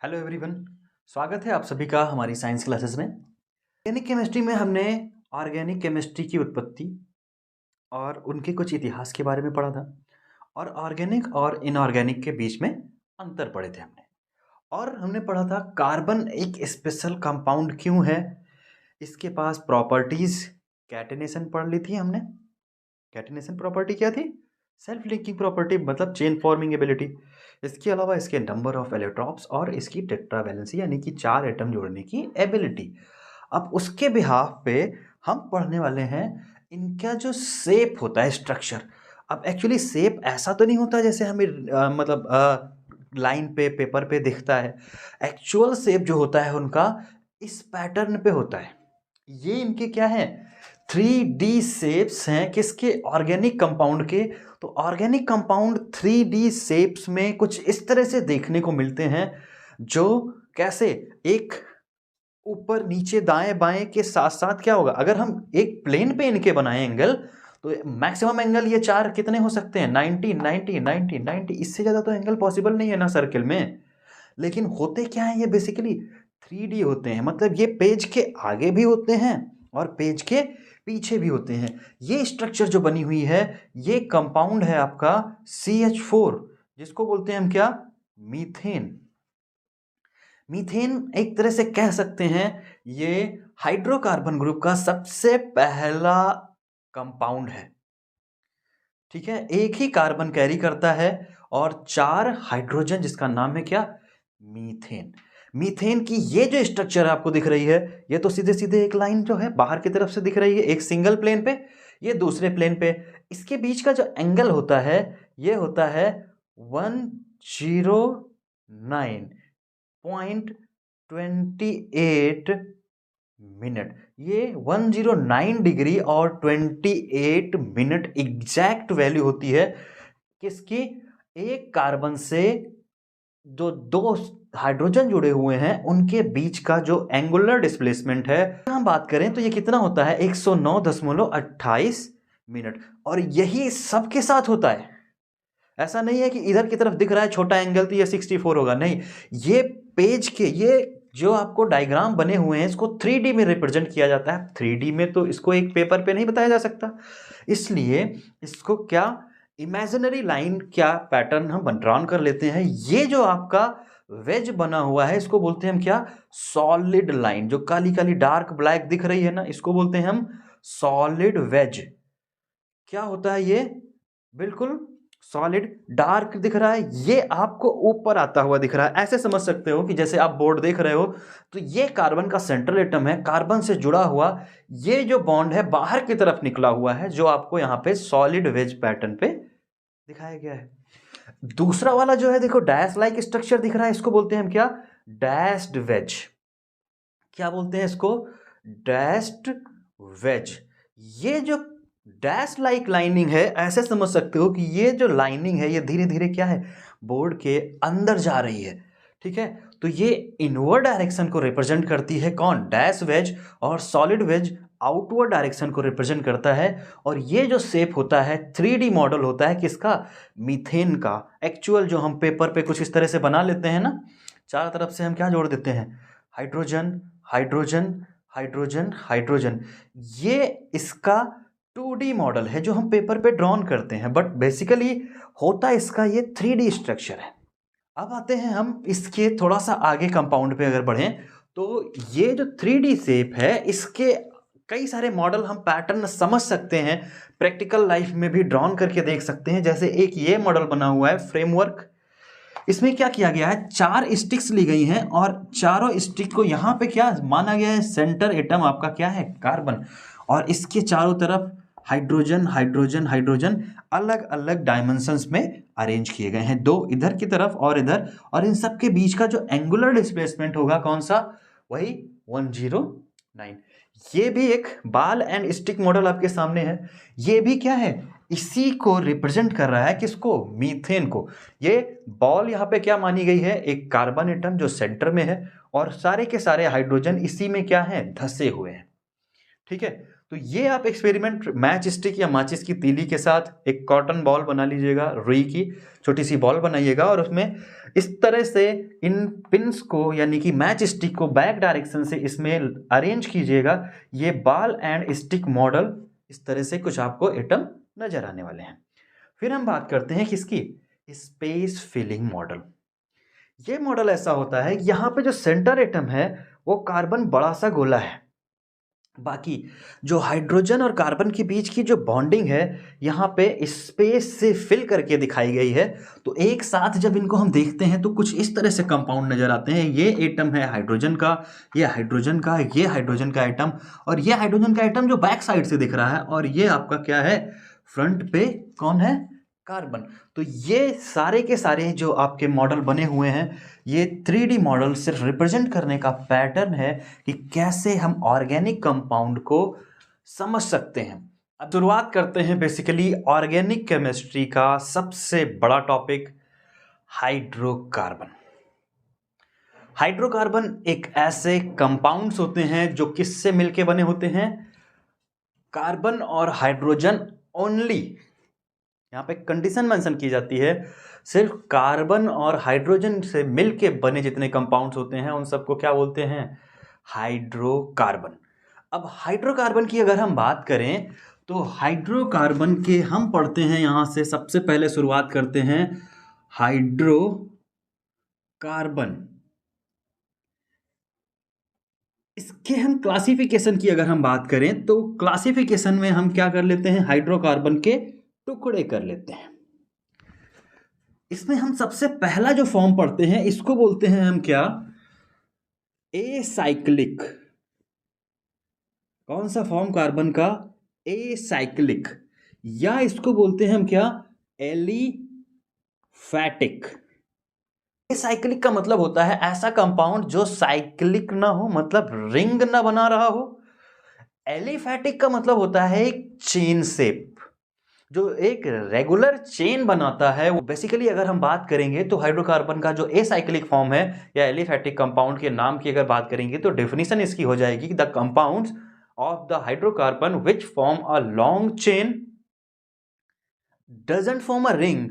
Hello everyone, स्वागत है आप सभी का हमारी साइंस क्लासेस में। ऑर्गेनिक केमिस्ट्री में हमने ऑर्गेनिक केमिस्ट्री की उत्पत्ति और उनके कुछ इतिहास के बारे में पढ़ा था और ऑर्गेनिक और इनऑर्गेनिक के बीच में अंतर पढ़े थे हमने। और हमने पढ़ा था कार्बन एक स्पेशल कंपाउंड क्यों है, इसके पास प्रॉपर्टीज कैटेनेशन पढ़ ली थी हमने। कैटेनेशन प्रॉपर्टी क्या थी? सेल्फ लिंकिंग प्रॉपर्टी, मतलब चेन फॉर्मिंग एबिलिटी। इसके अलावा इसके नंबर ऑफ इलेक्ट्रॉन्स और इसकी टेट्रावैलेंसी यानी कि 4 एटम जोड़ने की एबिलिटी। अब उसके बिहाफ पे हम पढ़ने वाले हैं इनका जो शेप होता है, स्ट्रक्चर। अब एक्चुअली शेप ऐसा तो नहीं होता जैसे हमें लाइन पे पेपर पे दिखता है। एक्चुअल शेप जो होता है उनका इस पैटर्न पे होता है। ये इनके क्या है? 3D शेप्स हैं किसके? ऑर्गेनिक कंपाउंड के। तो ऑर्गेनिक कंपाउंड 3D शेप्स में कुछ इस तरह से देखने को मिलते हैं, जो कैसे एक ऊपर नीचे दाएं बाएं के साथ साथ क्या होगा, अगर हम एक प्लेन पे इनके बनाए एंगल तो मैक्सिमम एंगल ये 4 कितने हो सकते हैं? 90 90 90 90। इससे ज्यादा तो एंगल पॉसिबल नहीं है ना सर्किल में। लेकिन होते क्या है, ये बेसिकली 3D होते हैं, मतलब ये पेज के आगे भी होते हैं और पेज के पीछे भी होते हैं। ये स्ट्रक्चर जो बनी हुई है, ये कंपाउंड है आपका CH4, जिसको बोलते हैं हम क्या? मीथेन। मीथेन एक तरह से कह सकते हैं ये हाइड्रोकार्बन ग्रुप का सबसे पहला कंपाउंड है। ठीक है, एक ही कार्बन कैरी करता है और 4 हाइड्रोजन, जिसका नाम है क्या? मीथेन। मीथेन की ये जो स्ट्रक्चर आपको दिख रही है, ये तो सीधे सीधे एक लाइन जो है बाहर की तरफ से दिख रही है, एक सिंगल प्लेन पे, ये दूसरे प्लेन पे। इसके बीच का जो एंगल होता है, ये होता है 109.28 मिनट। ये 109 डिग्री और 28 मिनट एग्जैक्ट वैल्यू होती है किसकी? एक कार्बन से जो 2 हाइड्रोजन जुड़े हुए हैं उनके बीच का जो एंगुलर डिस्प्लेसमेंट है, हम बात करें तो ये कितना होता है? 109.28 मिनट। और यही सबके साथ होता है। ऐसा नहीं है कि इधर की तरफ दिख रहा है छोटा एंगल तो ये 64 होगा, नहीं। ये पेज के ये जो आपको डायग्राम बने हुए हैं, इसको 3D में रिप्रेजेंट किया जाता है। 3D में तो इसको एक पेपर पे नहीं बताया जा सकता, इसलिए इसको क्या इमेजिनरी लाइन क्या पैटर्न हम ड्रॉन कर लेते हैं। ये जो आपका वेज बना हुआ है, इसको बोलते हैं हम क्या? Solid line. जो काली काली डार्क ब्लैक दिख रही है ना, इसको बोलते हैं हम सॉलिड वेज। क्या होता है ये? बिल्कुल सॉलिड डार्क दिख रहा है, ये आपको ऊपर आता हुआ दिख रहा है। ऐसे समझ सकते हो कि जैसे आप बोर्ड देख रहे हो, तो ये कार्बन का सेंट्रल एटम है, कार्बन से जुड़ा हुआ ये जो बॉन्ड है बाहर की तरफ निकला हुआ है, जो आपको यहाँ पे सॉलिड वेज पैटर्न पे दिखाया गया है। दूसरा वाला जो है देखो, डैश लाइक स्ट्रक्चर दिख रहा है, इसको बोलते हैं हम क्या? Dashed wedge. क्या बोलते हैं इसको? Dashed wedge. ये जो डैश लाइक लाइनिंग है, ऐसे समझ सकते हो कि ये जो लाइनिंग है, ये धीरे धीरे क्या है? बोर्ड के अंदर जा रही है। ठीक है, तो ये इनवर्ड डायरेक्शन को रिप्रेजेंट करती है। कौन? Dash wedge. और सॉलिड वेज आउटवर्ड डायरेक्शन को रिप्रेजेंट करता है। और ये जो शेप होता है, 3D मॉडल होता है किसका? मीथेन का। एक्चुअल जो हम पेपर पे कुछ इस तरह से बना लेते हैं ना, चारों तरफ से हम क्या जोड़ देते हैं? Hydrogen hydrogen hydrogen hydrogen. ये इसका 2D मॉडल है जो हम पेपर पे ड्रॉन करते हैं, बट बेसिकली होता इसका ये 3D स्ट्रक्चर है। अब आते हैं हम इसके थोड़ा सा आगे कंपाउंड पे अगर बढ़ें, तो ये जो 3D शेप है, इसके कई सारे मॉडल हम पैटर्न समझ सकते हैं, प्रैक्टिकल लाइफ में भी ड्रॉन करके देख सकते हैं। जैसे एक ये मॉडल बना हुआ है फ्रेमवर्क। इसमें क्या किया गया है? 4 स्टिक्स ली गई हैं और चारों स्टिक को यहाँ पे क्या माना गया है? सेंटर एटम आपका क्या है? कार्बन। और इसके चारों तरफ हाइड्रोजन हाइड्रोजन हाइड्रोजन अलग अलग डायमेंशंस में अरेंज किए गए हैं, 2 इधर की तरफ और इधर। और इन सब के बीच का जो एंगुलर डिस्प्लेसमेंट होगा कौन सा? वही 109। ये भी एक बाल एंड स्टिक मॉडल आपके सामने है। ये भी क्या है? इसी को रिप्रेजेंट कर रहा है, किसको? मीथेन को। ये बॉल यहाँ पे क्या मानी गई है? एक कार्बन एटम जो सेंटर में है और सारे के सारे हाइड्रोजन इसी में क्या है? धसे हुए हैं। ठीक है, तो ये आप एक्सपेरिमेंट मैच स्टिक या माचिस की तीली के साथ एक कॉटन बॉल बना लीजिएगा, रुई की छोटी सी बॉल बनाइएगा और उसमें इस तरह से इन पिन्स को यानी कि मैच स्टिक को बैक डायरेक्शन से इसमें अरेंज कीजिएगा। ये बॉल एंड स्टिक मॉडल इस तरह से कुछ आपको एटम नजर आने वाले हैं। फिर हम बात करते हैं किसकी, स्पेस फिलिंग मॉडल। ये मॉडल ऐसा होता है, यहाँ पे जो सेंटर एटम है वो कार्बन बड़ा सा गोला है, बाकी जो हाइड्रोजन और कार्बन के बीच की जो बॉन्डिंग है यहाँ पे स्पेस से फिल करके दिखाई गई है। तो एक साथ जब इनको हम देखते हैं तो कुछ इस तरह से कंपाउंड नजर आते हैं। ये एटम है हाइड्रोजन का, ये हाइड्रोजन का, ये हाइड्रोजन का एटम, और ये हाइड्रोजन का एटम जो बैक साइड से दिख रहा है, और ये आपका क्या है, फ्रंट पे कौन है, कार्बन। तो ये सारे के सारे जो आपके मॉडल बने हुए हैं, ये 3D मॉडल सिर्फ रिप्रेजेंट करने का पैटर्न है कि कैसे हम ऑर्गेनिक कंपाउंड को समझ सकते हैं। अब शुरुआत करते हैं बेसिकली ऑर्गेनिक केमिस्ट्री का सबसे बड़ा टॉपिक, हाइड्रोकार्बन। हाइड्रोकार्बन एक ऐसे कंपाउंड्स होते हैं जो किससे मिलके बने होते हैं, कार्बन और हाइड्रोजन ओनली। यहाँ पे कंडीशन मेंशन की जाती है, सिर्फ कार्बन और हाइड्रोजन से मिलके बने जितने कंपाउंड्स होते हैं उन सबको क्या बोलते हैं, हाइड्रोकार्बन। अब हाइड्रोकार्बन की अगर हम बात करें तो हाइड्रोकार्बन के हम पढ़ते हैं, यहां से सबसे पहले शुरुआत करते हैं हाइड्रोकार्बन। इसके हम क्लासिफिकेशन की अगर हम बात करें तो क्लासिफिकेशन में हम क्या कर लेते हैं, हाइड्रोकार्बन के टुकड़े कर लेते हैं। इसमें हम सबसे पहला जो फॉर्म पढ़ते हैं इसको बोलते हैं हम क्या, एसाइक्लिक। कौन सा फॉर्म कार्बन का, एसाइक्लिक, या इसको बोलते हैं हम क्या, एलिफैटिक। एसाइक्लिक का मतलब होता है ऐसा कंपाउंड जो साइक्लिक ना हो, मतलब रिंग ना बना रहा हो। एलिफैटिक का मतलब होता है एक चेन शेप, जो एक रेगुलर चेन बनाता है। वो बेसिकली अगर हम बात करेंगे तो हाइड्रोकार्बन का जो एसाइक्लिक फॉर्म है या एलिफैटिक कंपाउंड के नाम की अगर बात करेंगे तो डेफिनेशन इसकी हो जाएगी, the compounds of the hydrocarbon which form a long chain doesn't form a ring,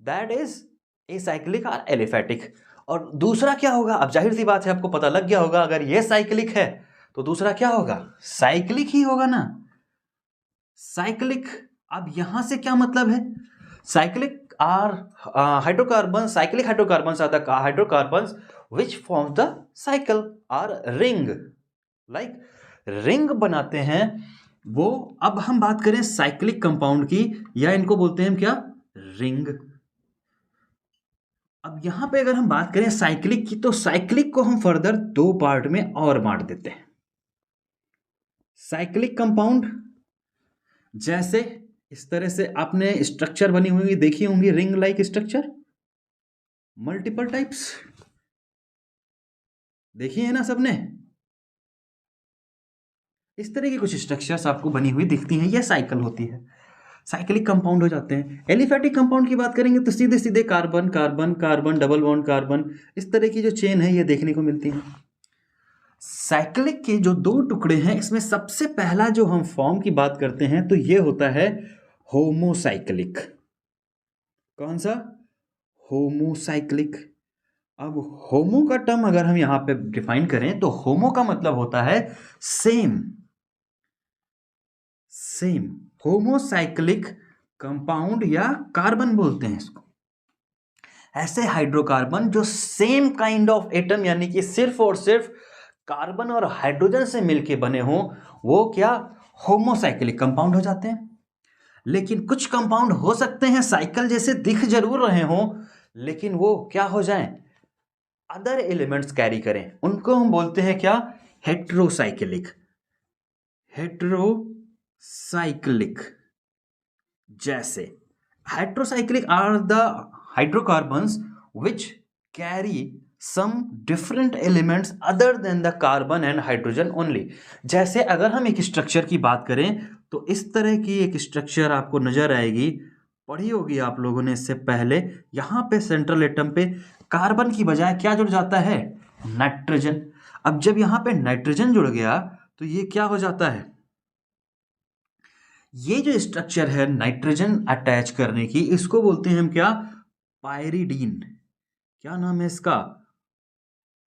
that is acyclic और एलिफैटिक। और दूसरा क्या होगा, अब जाहिर सी बात है आपको पता लग गया होगा, अगर ये साइक्लिक है तो दूसरा क्या होगा, साइक्लिक ही होगा ना, साइक्लिक। अब यहां से क्या मतलब है, cyclic are hydrocarbon, cyclic hydrocarbons are the hydrocarbons which form the cycle or ring, like ring बनाते हैं वो। अब हम बात करें साइक्लिक कंपाउंड की, या इनको बोलते हैं क्या, रिंग। अब यहां पे अगर हम बात करें साइक्लिक की, तो साइक्लिक को हम फर्दर दो पार्ट में और बांट देते हैं। साइक्लिक कंपाउंड जैसे इस तरह से आपने स्ट्रक्चर बनी हुई देखी होंगी, ring like structure, multiple types देखी है ना सबने, इस तरह की कुछ स्ट्रक्चर्स आपको बनी हुई दिखती हैं, यह साइकिल होती है, साइक्लिक कंपाउंड हो जाते हैं। एलिफैटिक कंपाउंड की बात करेंगे तो सीधे सीधे carbon carbon carbon double bond carbon, इस तरह की जो चेन है ये देखने को मिलती है। साइक्लिक के जो दो टुकड़े हैं इसमें सबसे पहला जो हम फॉर्म की बात करते हैं तो ये होता है होमोसाइक्लिक। कौन सा, होमोसाइक्लिक। अब होमो का टर्म अगर हम यहां पे डिफाइन करें तो होमो का मतलब होता है सेम, सेम। होमोसाइक्लिक कंपाउंड या कार्बन बोलते हैं इसको, ऐसे हाइड्रोकार्बन जो सेम काइंड ऑफ एटम यानी कि सिर्फ और सिर्फ कार्बन और हाइड्रोजन से मिलके बने हों, वो क्या, होमोसाइक्लिक कंपाउंड हो जाते हैं। लेकिन कुछ कंपाउंड हो सकते हैं साइकिल जैसे दिख जरूर रहे हों, लेकिन वो क्या हो जाएं, अदर एलिमेंट्स कैरी करें, उनको हम बोलते हैं क्या, हेट्रोसाइक्लिक। हेट्रोसाइक्लिक जैसे heterocyclic are the hydrocarbons which carry some different elements other than the carbon and hydrogen only. जैसे अगर हम एक स्ट्रक्चर की बात करें तो इस तरह की एक स्ट्रक्चर आपको नजर आएगी, पढ़ी होगी आप लोगों ने इससे पहले। यहां पे सेंट्रल एटम पे कार्बन की बजाय क्या जुड़ जाता है, नाइट्रोजन। अब जब यहां पे नाइट्रोजन जुड़ गया तो ये क्या हो जाता है, ये जो स्ट्रक्चर है नाइट्रोजन अटैच करने की, इसको बोलते हैं हम क्या? पायरीडीन। क्या नाम है इसका?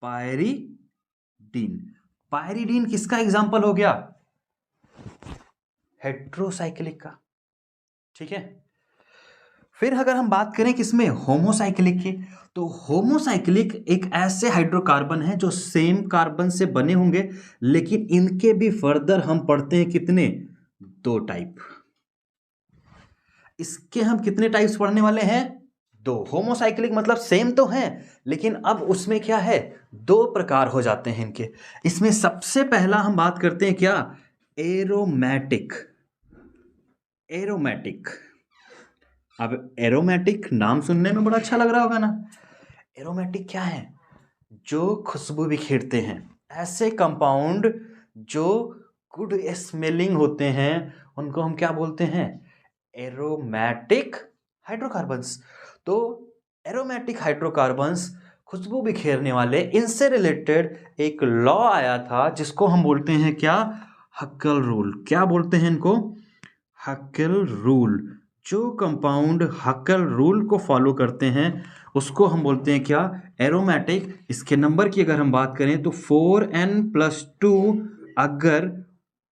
पायरीडीन। पायरीडीन किसका एग्जाम्पल हो गया? हेट्रोसाइक्लिक का। ठीक है। फिर अगर हम बात करें किसमें? होमोसाइक्लिक की, तो होमोसाइक्लिक एक ऐसे हाइड्रोकार्बन है जो सेम कार्बन से बने होंगे, लेकिन इनके भी फर्दर हम पढ़ते हैं कितने? 2 टाइप। इसके हम कितने टाइप्स पढ़ने वाले हैं? 2। होमोसाइक्लिक मतलब सेम तो है, लेकिन अब उसमें क्या है? 2 प्रकार हो जाते हैं इनके। इसमें सबसे पहला हम बात करते हैं क्या? एरोमेटिक। एरोमेटिक। अब एरोमेटिक नाम सुनने में बड़ा अच्छा लग रहा होगा ना। एरोमेटिक क्या है? जो खुशबू बिखेरते हैं, ऐसे कंपाउंड जो गुड स्मेलिंग होते हैं, उनको हम क्या बोलते हैं? Aromatic hydrocarbons. तो एरोमेटिक हाइड्रोकार्बन्स खुशबू बिखेरने वाले, इनसे रिलेटेड एक लॉ आया था जिसको हम बोलते हैं क्या? हक्केल रूल। क्या बोलते हैं इनको? हक्केल रूल। जो कंपाउंड हक्केल रूल को फॉलो करते हैं उसको हम बोलते हैं क्या? एरोमेटिक। इसके नंबर की अगर हम बात करें तो 4n+2 अगर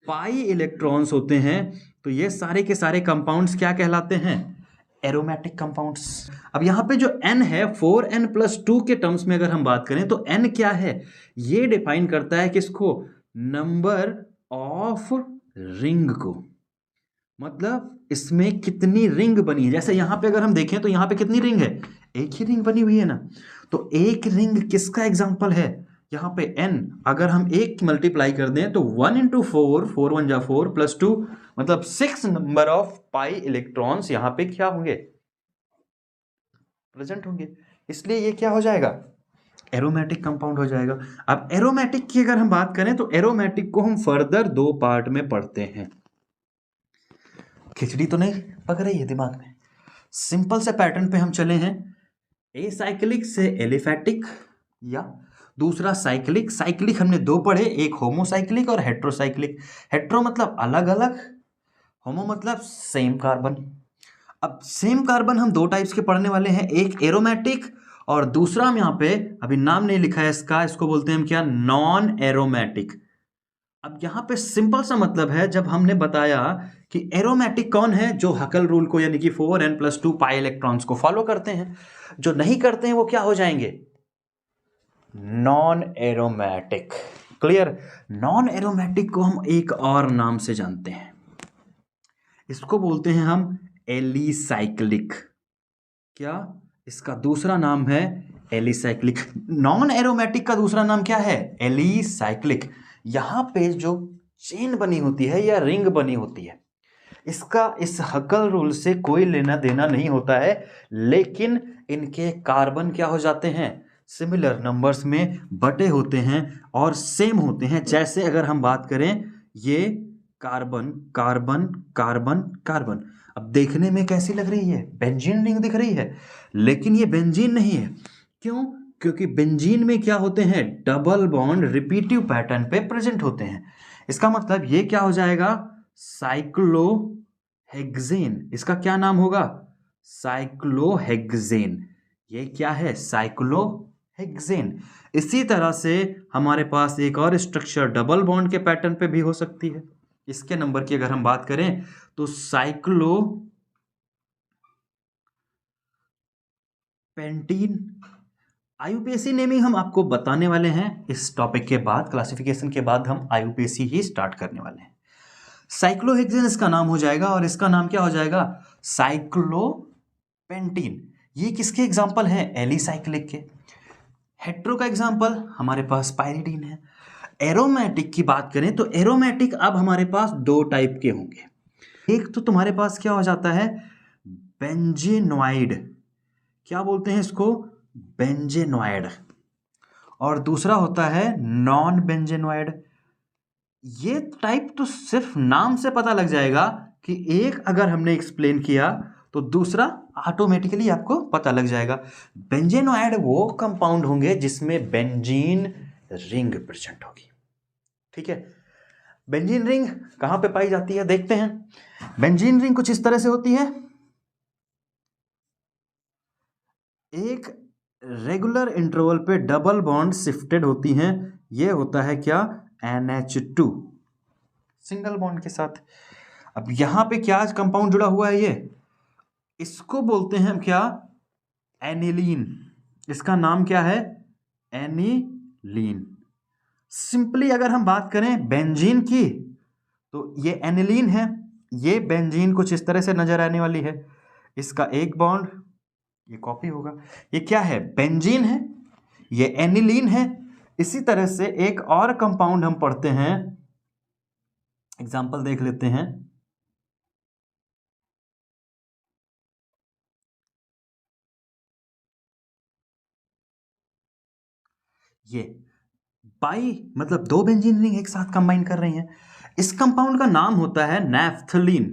पाई इलेक्ट्रॉन्स होते हैं तो ये सारे के सारे कंपाउंड्स क्या कहलाते हैं? Aromatic compounds. अब यहां पे जो n है 4n+2 के टर्म्स में अगर हम बात करें तो n क्या है? ये डिफाइन करता है किसको? नंबर ऑफ रिंग को। मतलब इसमें कितनी रिंग बनी है। जैसे यहां पे अगर हम देखें तो यहां पे कितनी रिंग है? एक ही रिंग बनी हुई है ना। तो एक रिंग किसका एग्जांपल है? यहाँ पे n अगर हम एक मल्टीप्लाई कर दें तो 1 × 4, 4 1 जा 4 +2 मतलब 6 नंबर ऑफ पाई इलेक्ट्रॉन्स यहाँ पे क्या होंगे? प्रेजेंट होंगे। इसलिए ये क्या हो जाएगा? एरोमेटिक कंपाउंड हो जाएगा। अब एरोमेटिक की अगर हम बात करें तो एरोमेटिक को हम फर्दर 2 पार्ट में पढ़ते हैं। खिचड़ी तो नहीं पक रही है दिमाग में? सिंपल से पैटर्न पे हम चले हैं। एसाइक्लिक से एलिफैटिक, या दूसरा साइक्लिक। साइक्लिक हमने 2 पढ़े, एक होमोसाइक्लिक और हेट्रोसाइक्लिक। हेट्रो मतलब अलग अलग, होमो मतलब सेम कार्बन। अब सेम कार्बन हम 2 टाइप्स के पढ़ने वाले हैं, एक एरोमेटिक और दूसरा हम यहाँ पे अभी नाम नहीं लिखा है इसका, इसको बोलते हैं हम क्या? Non aromatic. अब यहां पे सिंपल सा मतलब है, जब हमने बताया कि एरोमेटिक कौन है? जो हक्केल रूल को यानी कि 4n+2 पाई इलेक्ट्रॉन्स को फॉलो करते हैं। जो नहीं करते हैं वो क्या हो जाएंगे? Non aromatic. Clear? Non aromatic को हम एक और नाम से जानते हैं, इसको बोलते हैं हम एलिसाइक्लिक। क्या? इसका दूसरा नाम है एलिसाइक्लिक। नॉन एरोमेटिक का दूसरा नाम क्या है? एलिसाइक्लिक। यहां पे जो चेन बनी होती है या रिंग बनी होती है, इसका इस हक्केल रूल से कोई लेना देना नहीं होता है, लेकिन इनके कार्बन क्या हो जाते हैं? सिमिलर नंबर्स में बटे होते हैं और सेम होते हैं। जैसे अगर हम बात करें ये कार्बन कार्बन कार्बन कार्बन, अब देखने में कैसी लग रही है? बेंजीन रिंग दिख रही है, लेकिन ये बेंजीन नहीं है। क्यों? क्योंकि बेंजीन में क्या होते हैं? डबल बॉन्ड रिपीटिव पैटर्न पे प्रेजेंट होते हैं। इसका मतलब ये क्या हो जाएगा? साइक्लोहेक्सेन। इसका क्या नाम होगा? साइक्लोहेक्सेन। ये क्या है? साइक्लोहेक्सेन। इसी तरह से हमारे पास एक और स्ट्रक्चर डबल बॉन्ड के पैटर्न पे भी हो सकती है। इसके नंबर की अगर हम बात करें तो साइक्लोपेंटीन। आईयूपीएसी नेमिंग हम आपको बताने वाले हैं इस टॉपिक के बाद, क्लासिफिकेशन के बाद हम आईयूपीएसी ही स्टार्ट करने वाले हैं। साइक्लोहेक्सेन इसका नाम हो जाएगा और इसका नाम क्या हो जाएगा? साइक्लोपेंटीन। ये किसके एग्जाम्पल हैं? एलिसाइक्लिक के। हेट्रो का एग्जाम्पल हमारे पास पायरीडीन है। एरोमेटिक की बात करें तो एरोमेटिक अब हमारे पास 2 टाइप के होंगे। एक तो तुम्हारे पास क्या हो जाता है? बेंजेनॉइड। क्या बोलते हैं इसको? बेंजेनॉइड। और दूसरा होता है नॉन बेंजेनॉइड। ये टाइप तो सिर्फ नाम से पता लग जाएगा कि एक अगर हमने एक्सप्लेन किया तो दूसरा ऑटोमेटिकली आपको पता लग जाएगा। बेंजेनॉइड वो कंपाउंड होंगे जिसमें बेंजीन रिंग प्रेजेंट होगी। ठीक है। बेंजीन रिंग कहाँ पे पाई जाती है देखते हैं। बेंजीन रिंग कुछ इस तरह से होती है, एक रेगुलर इंटरवल पे डबल बॉन्ड शिफ्टेड होती हैं। ये होता है क्या, NH2 सिंगल बॉन्ड के साथ। अब यहां पे क्या कंपाउंड जुड़ा हुआ है, ये इसको बोलते हैं हम क्या, एनिलीन। इसका नाम क्या है, एनिलीन। सिंपली अगर हम बात करें बेंजीन की तो ये एनिलीन है, ये बेंजीन कुछ इस तरह से नजर आने वाली है। इसका एक बॉन्ड, ये कॉपी होगा, ये क्या है, बेंजीन है, ये एनिलीन है। इसी तरह से एक और कंपाउंड हम पढ़ते हैं, एग्जांपल देख लेते हैं। ये बाई मतलब दो बेंजीन रिंग एक साथ कंबाइन कर रही हैं। इस कंपाउंड का नाम होता है नैफ्थलीन।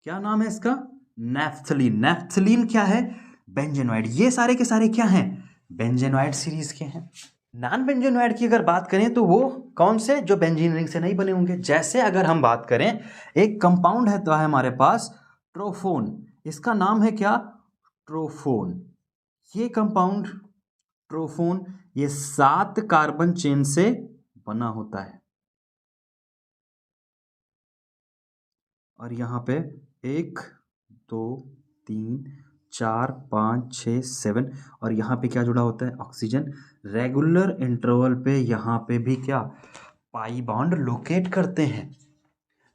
क्या नाम है इसका, नैफ्थलीन। नैफ्थलीन क्या है, बेंजेनोइड। ये सारे के सारे क्या हैं, बेंजेनोइड सीरीज के हैं। नॉन बेंजेनोइड की अगर बात करें तो वो कौन से, जो बेंजीन रिंग से नहीं बने होंगे। जैसे अगर हम बात करें, एक कंपाउंड है तो है हमारे पास ट्रोफोन। इसका नाम है क्या, ट्रोफोन। ये कंपाउंड ट्रोफोन ये 7 कार्बन चेन से बना होता है। और यहां पे 1 2 3 4 5 6 7 और यहां पे क्या जुड़ा होता है, ऑक्सीजन। रेगुलर इंटरवल पे यहां पे भी क्या, पाई बॉन्ड लोकेट करते हैं।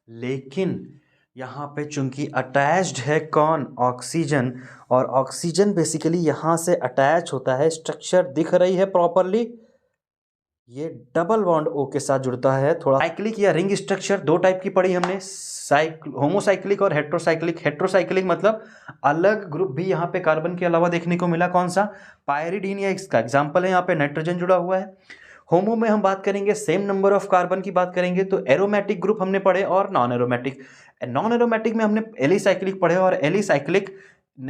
लेकिन यहाँ पे चूंकि अटैच्ड है कौन, ऑक्सीजन, और ऑक्सीजन बेसिकली यहाँ से अटैच होता है, स्ट्रक्चर दिख रही है प्रॉपरली, ये डबल बॉन्ड O के साथ जुड़ता है। थोड़ा साइक्लिक या रिंग स्ट्रक्चर दो टाइप की पढ़ी हमने, होमोसाइक्लिक और हेट्रोसाइक्लिक। हेट्रोसाइक्लिक मतलब अलग ग्रुप भी यहाँ पे कार्बन के अलावा देखने को मिला, कौन सा, पायरिडीन, या इसका एग्जाम्पल है यहाँ पे नाइट्रोजन जुड़ा हुआ है। होमो में हम बात करेंगे, सेम नंबर ऑफ कार्बन की बात करेंगे तो एरोमेटिक ग्रुप हमने पढ़े, और नॉन एरोमेटिक। नॉन एरोमेटिक में हमने एलिसाइक्लिक पढ़े, और एलिसाइक्लिक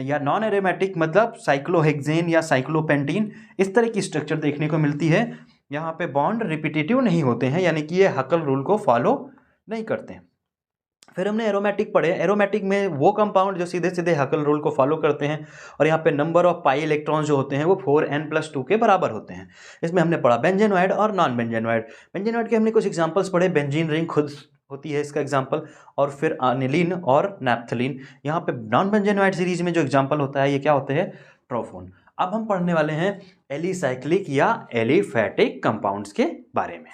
या नॉन एरोमेटिक मतलब साइक्लोहेक्सेन या साइक्लोपेंटीन, इस तरह की स्ट्रक्चर देखने को मिलती है। यहाँ पे बॉन्ड रिपीटेटिव नहीं होते हैं, यानी कि ये हकल रूल को फॉलो नहीं करते हैं। फिर हमने एरोमेटिक पढ़े, एरोमेटिक में वो कंपाउंड जो सीधे सीधे हकल रूल को फॉलो करते हैं, और यहाँ पे नंबर ऑफ पाई इलेक्ट्रॉन जो होते हैं वो 4n+2 के बराबर होते हैं। इसमें हमने पढ़ा बेंजेनोइड और नॉन बेंजेनोइड। बेंजेनोइड के हमने कुछ एग्जांपल्स पढ़े, बेंजीन रिंग खुद होती है इसका एग्जांपल, और फिर एनिलीन और नैप्थलीन। यहाँ पे नॉन बेंजेनोइड सीरीज में जो एग्जांपल होता है ये क्या होते हैं, ट्रोफोन। अब हम पढ़ने वाले हैं एलिसाइक्लिक या एलिफैटिक कंपाउंड्स के बारे में।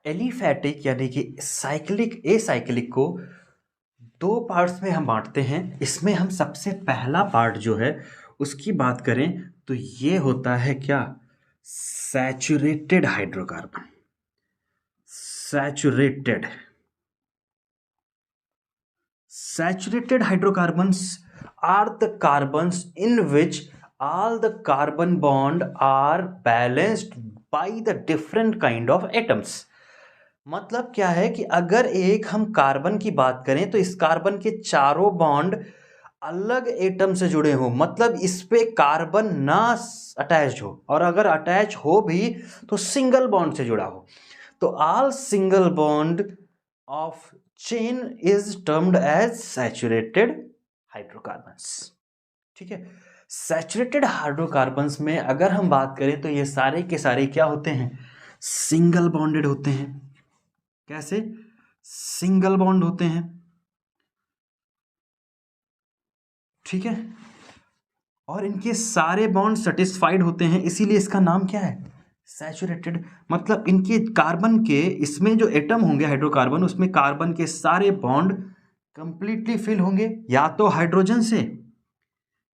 एलिफैटिक यानी कि साइक्लिक, एसाइक्लिक को दो पार्ट्स में हम बांटते हैं। इसमें हम सबसे पहला पार्ट जो है उसकी बात करें तो ये होता है क्या, saturated hydrocarbon. Saturated hydrocarbons are the carbons in which all the carbon bond are balanced by the different kind of atoms। मतलब क्या है कि अगर एक हम कार्बन की बात करें तो इस कार्बन के चारों बॉन्ड अलग एटम से जुड़े हो, मतलब इस पे कार्बन ना अटैच हो, और अगर अटैच हो भी तो सिंगल बॉन्ड से जुड़ा हो। तो all single bond of chain is termed as saturated hydrocarbons. ठीक है, सैचुरेटेड हाइड्रोकार्बन्स में अगर हम बात करें तो ये सारे के सारे क्या होते हैं, सिंगल बॉन्डेड होते हैं। कैसे, सिंगल बॉन्ड होते हैं। ठीक है, और इनके सारे बॉन्ड सेटिस्फाइड होते हैं, इसीलिए इसका नाम क्या है, सैचुरेटेड। मतलब इनके कार्बन के, इसमें जो एटम होंगे हाइड्रोकार्बन, उसमें कार्बन के सारे बॉन्ड कंप्लीटली फिल होंगे, या तो हाइड्रोजन से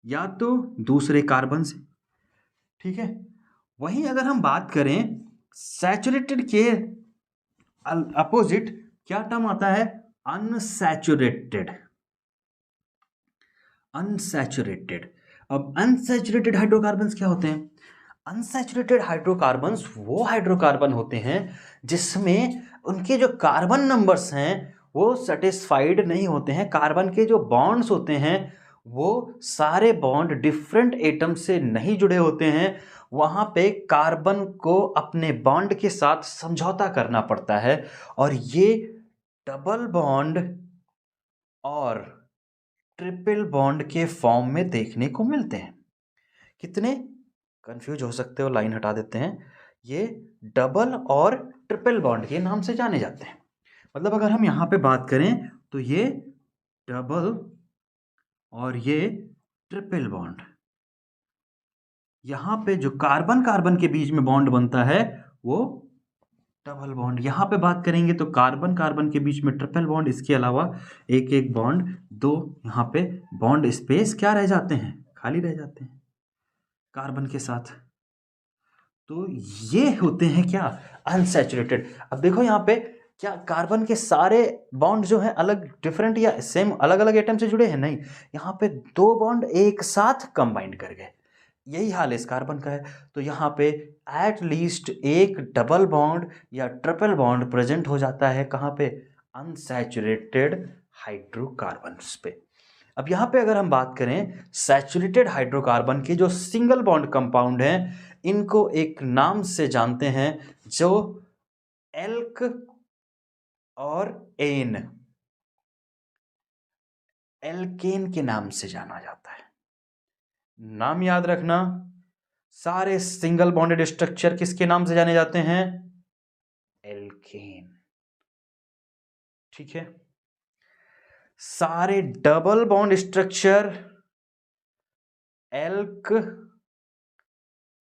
या तो दूसरे कार्बन से। ठीक है, वहीं अगर हम बात करें सैचुरेटेड के अपोजिट क्या टर्म आता है, अनसैचुरेटेड। अनसैचुरेटेड, अब अनसैचुरेटेड हाइड्रोकार्बन्स क्या होते हैं, अनसैचुरेटेड हाइड्रोकार्बन्स वो हाइड्रोकार्बन होते हैं जिसमें उनके जो कार्बन नंबर्स हैं वो सेटिस्फाइड नहीं होते हैं, कार्बन के जो बॉन्ड्स होते हैं वो सारे बॉन्ड डिफरेंट एटम से नहीं जुड़े होते हैं, वहाँ पे कार्बन को अपने बॉन्ड के साथ समझौता करना पड़ता है और ये डबल बॉन्ड और ट्रिपल बॉन्ड के फॉर्म में देखने को मिलते हैं। कितने कंफ्यूज हो सकते हो, लाइन हटा देते हैं। ये डबल और ट्रिपल बॉन्ड के नाम से जाने जाते हैं। मतलब अगर हम यहाँ पे बात करें तो ये डबल और ये ट्रिपल बॉन्ड, यहाँ पे जो कार्बन कार्बन के बीच में बॉन्ड बनता है वो डबल बॉन्ड। यहाँ पे बात करेंगे तो कार्बन कार्बन के बीच में ट्रिपल बॉन्ड, इसके अलावा एक एक बॉन्ड, दो यहाँ पे बॉन्ड स्पेस क्या रह जाते हैं, खाली रह जाते हैं कार्बन के साथ। तो ये होते हैं क्या, अनसैचुरेटेड। अब देखो यहाँ पे क्या कार्बन के सारे बॉन्ड जो हैं अलग डिफरेंट या सेम अलग अलग एटम से जुड़े हैं, नहीं, यहाँ पे दो बॉन्ड एक साथ कंबाइंड कर गए, यही हाल इस कार्बन का है। तो यहाँ पे एट लीस्ट एक डबल बॉन्ड या ट्रिपल बॉन्ड प्रेजेंट हो जाता है, कहाँ पे, अनसैचुरेटेड हाइड्रोकार्बन्स पे। अब यहाँ पे अगर हम बात करें सैचुरेटेड हाइड्रोकार्बन के जो सिंगल बॉन्ड कंपाउंड हैं, इनको एक नाम से जानते हैं जो एल्क और एन, एल्केन के नाम से जाना जाता है। नाम याद रखना, सारे सिंगल बॉन्डेड स्ट्रक्चर किसके नाम से जाने जाते हैं, एल्केन। ठीक है, सारे double bond structure alk,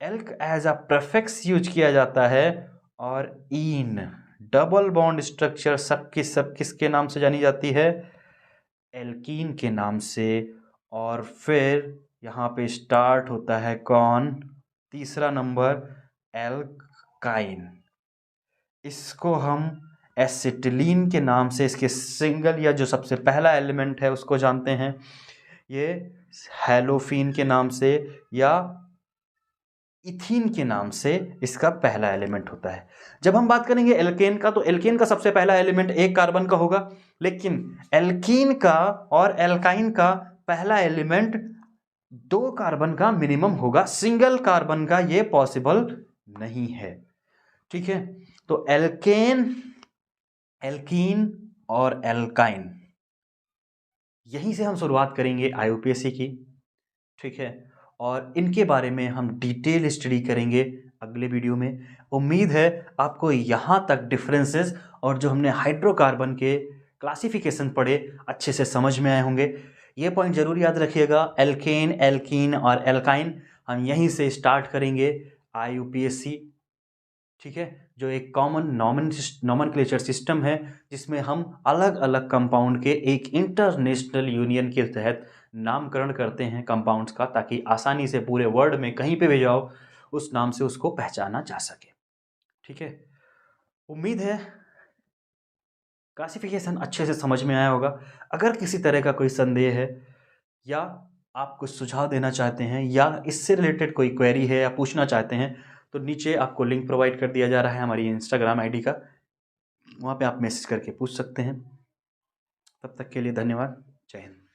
alk as a prefix use किया जाता है, और इन डबल बॉन्ड स्ट्रक्चर सब किसके नाम से जानी जाती है, एल्कीन के नाम से। और फिर यहाँ पे स्टार्ट होता है कौन, तीसरा नंबर, एल्काइन। इसको हम एसिटिलीन के नाम से, इसके सिंगल या जो सबसे पहला एलिमेंट है उसको जानते हैं, ये हैलोफीन के नाम से या इथीन के नाम से इसका पहला एलिमेंट होता है। जब हम बात करेंगे एल्केन का, तो एल्केन का सबसे पहला एलिमेंट एक कार्बन का होगा, लेकिन एल्कीन का और एल्काइन का पहला एलिमेंट दो कार्बन का मिनिमम होगा, सिंगल कार्बन का ये पॉसिबल नहीं है। ठीक है, तो एल्केन, एल्कीन और एल्काइन, यहीं से हम शुरुआत करेंगे IUPAC की। ठीक है, और इनके बारे में हम डिटेल स्टडी करेंगे अगले वीडियो में। उम्मीद है आपको यहाँ तक डिफरेंसेस और जो हमने हाइड्रोकार्बन के क्लासिफिकेशन पढ़े अच्छे से समझ में आए होंगे। ये पॉइंट जरूर याद रखिएगा, एल्केन, एल्कीन और एल्काइन हम यहीं से स्टार्ट करेंगे IUPAC। ठीक है, जो एक कॉमन नॉमेनक्लेचर सिस्टम है जिसमें हम अलग अलग कंपाउंड के एक इंटरनेशनल यूनियन के तहत नामकरण करते हैं कंपाउंड्स का, ताकि आसानी से पूरे वर्ल्ड में कहीं पे भी जाओ उस नाम से उसको पहचाना जा सके। ठीक है, उम्मीद है क्लासिफिकेशन अच्छे से समझ में आया होगा। अगर किसी तरह का कोई संदेह है या आप कुछ सुझाव देना चाहते हैं या इससे रिलेटेड कोई क्वेरी है या पूछना चाहते हैं, तो नीचे आपको लिंक प्रोवाइड कर दिया जा रहा है हमारी इंस्टाग्राम ID का, वहाँ पे आप मैसेज करके पूछ सकते हैं। तब तक के लिए धन्यवाद, जय हिंद।